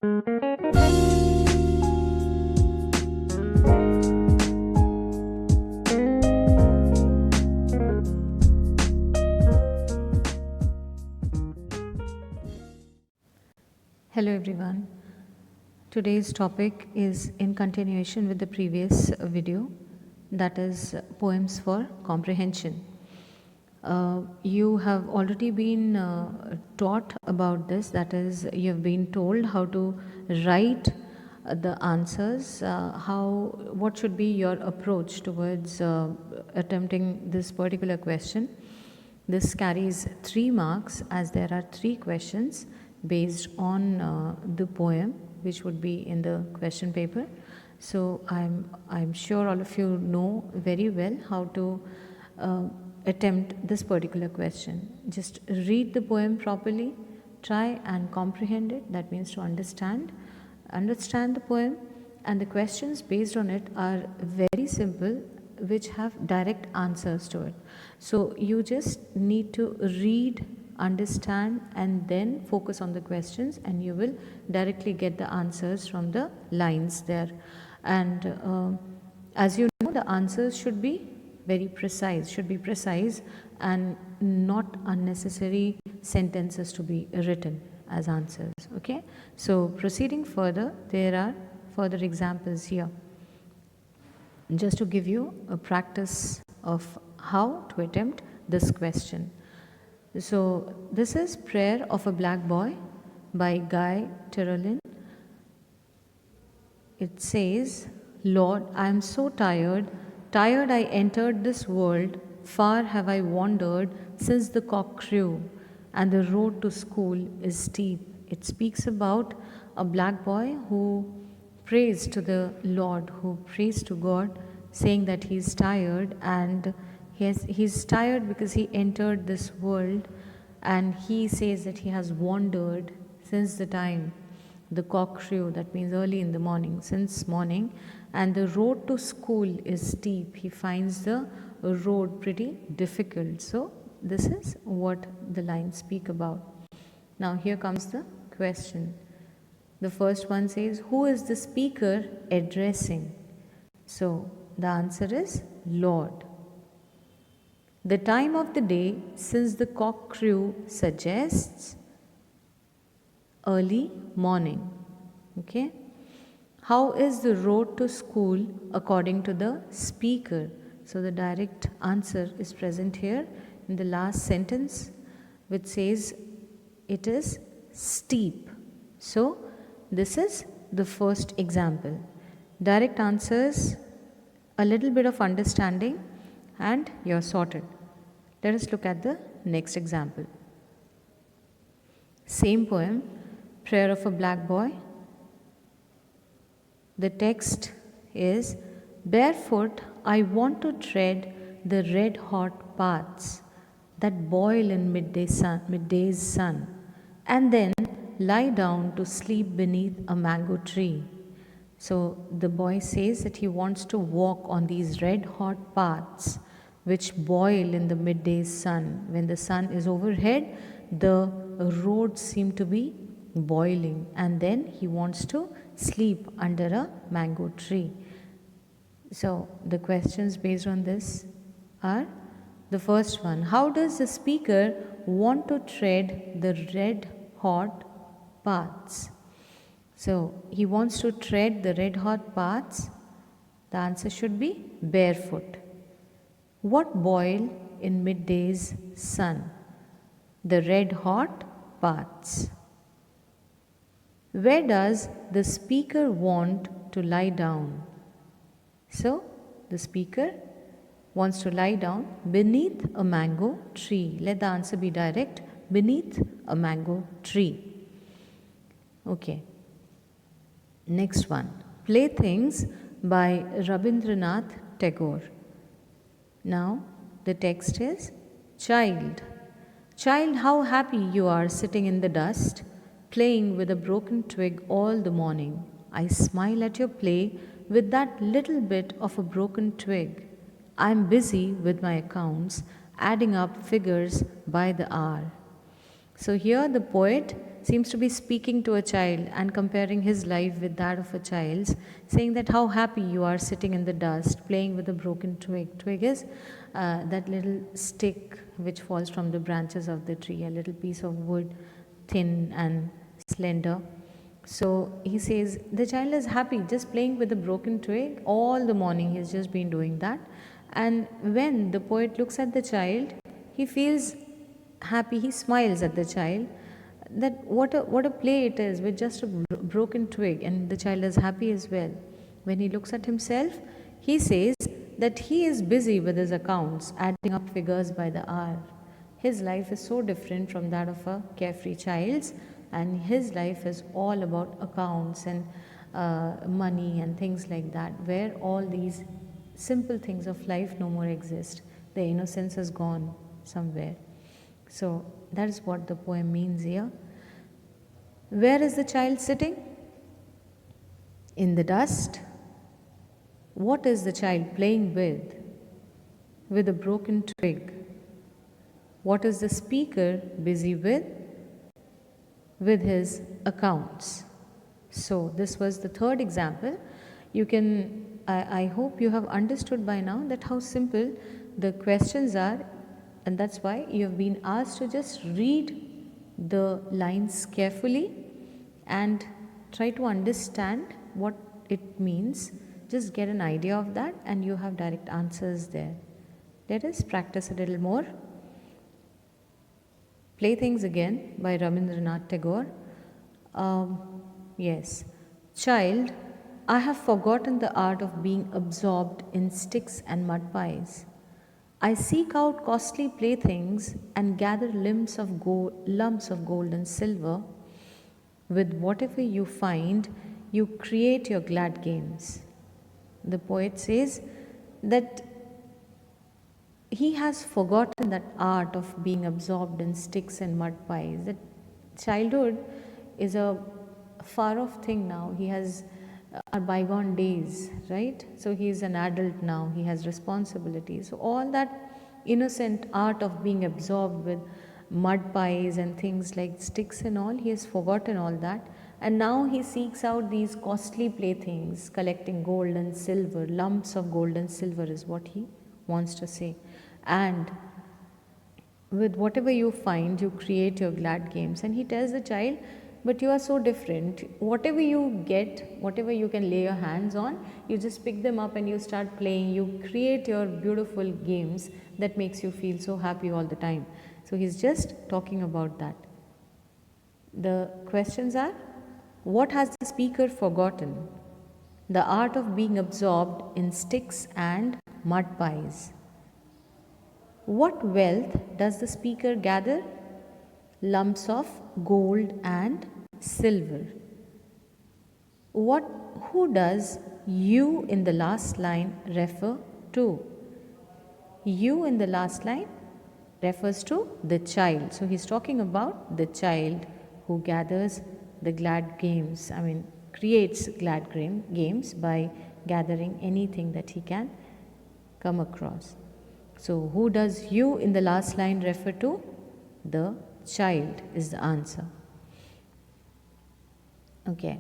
Hello everyone. Today's topic is in continuation with the previous video, that is poems for comprehension. You have already been taught about this, that is you have been told how to write the answers, what should be your approach towards attempting this particular question. This carries 3 marks as there are 3 questions based on the poem which would be in the question paper. So I'm sure all of you know very well how to attempt this particular question. Just read the poem properly, try and comprehend it, that means to understand the poem, and the questions based on it are very simple, which have direct answers to it. So you just need to read, understand, and then focus on the questions, and you will directly get the answers from the lines there. And as you know, the answers should be very precise, and not unnecessary sentences to be written as answers. Okay, so proceeding further, there are further examples here just to give you a practice of how to attempt this question. So this is Prayer of a Black Boy by Guy Tyrolin. It says, Lord, I am so tired I entered this world, far have I wandered since the cock crew, and the road to school is steep. It speaks about a black boy who prays to the Lord, who prays to God, saying that he is tired, and he's tired because he entered this world, and he says that he has wandered since the time the cock crew, that means early in the morning, since morning, and the road to school is steep. He finds the road pretty difficult. So this is what the lines speak about. Now here comes the question. The first one says, who is the speaker addressing? So the answer is Lord. The time of the day, since the cock crew, suggests early morning. Okay. How is the road to school according to the speaker? So the direct answer is present here in the last sentence, which says it is steep. So this is the first example. Direct answers, a little bit of understanding, and you're sorted. Let us look at the next example. Same poem, Prayer of a Black Boy. The text is, barefoot I want to tread the red hot paths that boil in midday's sun, and then lie down to sleep beneath a mango tree. So the boy says that he wants to walk on these red hot paths which boil in the midday's sun. When the sun is overhead, the roads seem to be boiling, and then he wants to sleep under a mango tree. So the questions based on this are, the first one, how does the speaker want to tread the red hot paths? So he wants to tread the red hot paths. The answer should be barefoot. What boil in midday's sun? The red hot paths. Where does the speaker want to lie down? So the speaker wants to lie down beneath a mango tree. Let the answer be direct, beneath a mango tree. Okay. Next one, Playthings by Rabindranath Tagore. Now the text is, Child, how happy you are sitting in the dust, playing with a broken twig all the morning. I smile at your play with that little bit of a broken twig. I am busy with my accounts, adding up figures by the hour. So here the poet seems to be speaking to a child and comparing his life with that of a child's, saying that how happy you are sitting in the dust, playing with a broken twig. Twig is that little stick which falls from the branches of the tree, a little piece of wood, thin and slender. So he says the child is happy just playing with a broken twig all the morning. He's just been doing that. And when the poet looks at the child, he feels happy. He smiles at the child that what a play it is with just a broken twig, and the child is happy as well. When he looks at himself, he says that he is busy with his accounts, adding up figures by the hour. His life is so different from that of a carefree child's, and his life is all about accounts and money and things like that, where all these simple things of life no more exist. The innocence is gone somewhere. So that is what the poem means here. Where is the child sitting? In the dust. What is the child playing with? With a broken twig. What is the speaker busy with? With his accounts. So this was the third example. You can, I hope you have understood by now that how simple the questions are, and that's why you have been asked to just read the lines carefully and try to understand what it means. Just get an idea of that and you have direct answers there. Let us practice a little more. Playthings Again by Rabindranath Tagore. Yes. Child, I have forgotten the art of being absorbed in sticks and mud pies. I seek out costly playthings and gather lumps of gold and silver. With whatever you find, you create your glad games. The poet says that he has forgotten that art of being absorbed in sticks and mud pies. That childhood is a far off thing now. He has our bygone days, right? So he is an adult now. He has responsibilities. So all that innocent art of being absorbed with mud pies and things like sticks and all, he has forgotten all that. And now he seeks out these costly playthings, collecting gold and silver. Lumps of gold and silver is what he wants to say. And with whatever you find, you create your glad games. And he tells the child, but you are so different. Whatever you get, whatever you can lay your hands on, you just pick them up and you start playing. You create your beautiful games that makes you feel so happy all the time. So he's just talking about that. The questions are, what has the speaker forgotten? The art of being absorbed in sticks and mud pies. What wealth does the speaker gather? Lumps of gold and silver. Who does you in the last line refer to? You in the last line refers to the child. So he's talking about the child who gathers the glad games, creates glad games by gathering anything that he can come across. So who does you in the last line refer to? The child is the answer. Okay.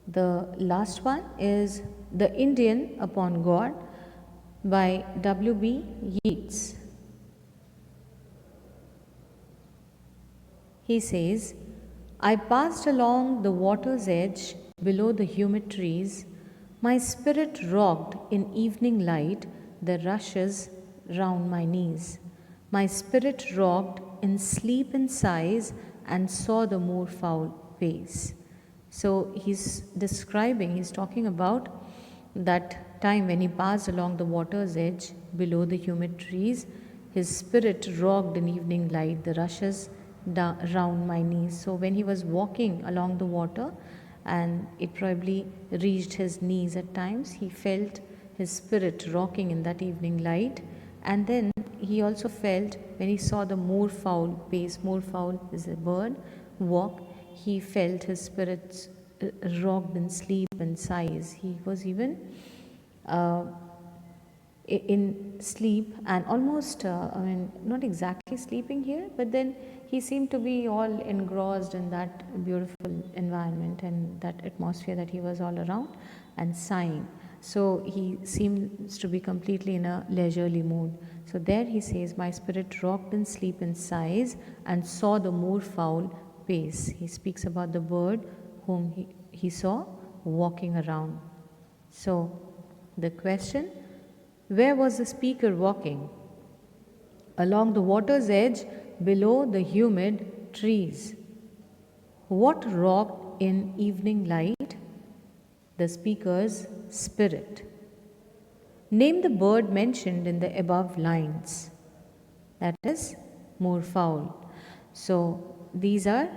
The last one is The Indian Upon God by W.B. Yeats. He says, I passed along the water's edge below the humid trees. My spirit rocked in evening light the rushes round my knees. My spirit rocked in sleep and sighs and saw the moorfowl pace. So he's talking about that time when he passed along the water's edge below the humid trees. His spirit rocked in evening light the rushes round my knees. So when he was walking along the water and it probably reached his knees at times, he felt his spirit rocking in that evening light. And then he also felt when he saw the moorfowl pace, moorfowl is a bird, walk, he felt his spirits rocked in sleep and sighs. He was even in sleep and almost, not exactly sleeping here, but then he seemed to be all engrossed in that beautiful environment and that atmosphere that he was all around, and sighing. So he seems to be completely in a leisurely mood. So there he says, my spirit rocked in sleep and sighs and saw the moorfowl pace. He speaks about the bird whom he saw walking around. So the question, where was the speaker walking? Along the water's edge, below the humid trees. What rocked in evening light? The speaker's spirit. Name the bird mentioned in the above lines. That is moorfowl. So these are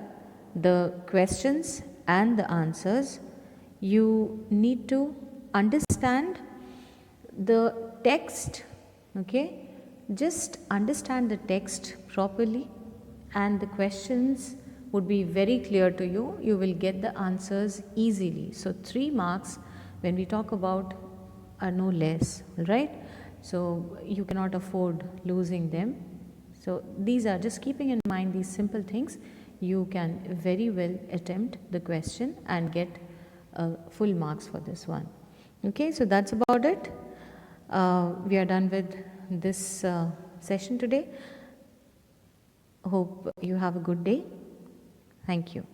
the questions and the answers. You need to understand the text, okay? Just understand the text properly and the questions would be very clear to you. You will get the answers easily. So 3 marks when we talk about are no less, right? So you cannot afford losing them. So these are, just keeping in mind these simple things, you can very well attempt the question and get full marks for this one. Okay, so that's about it. We are done with this session today. Hope you have a good day. Thank you.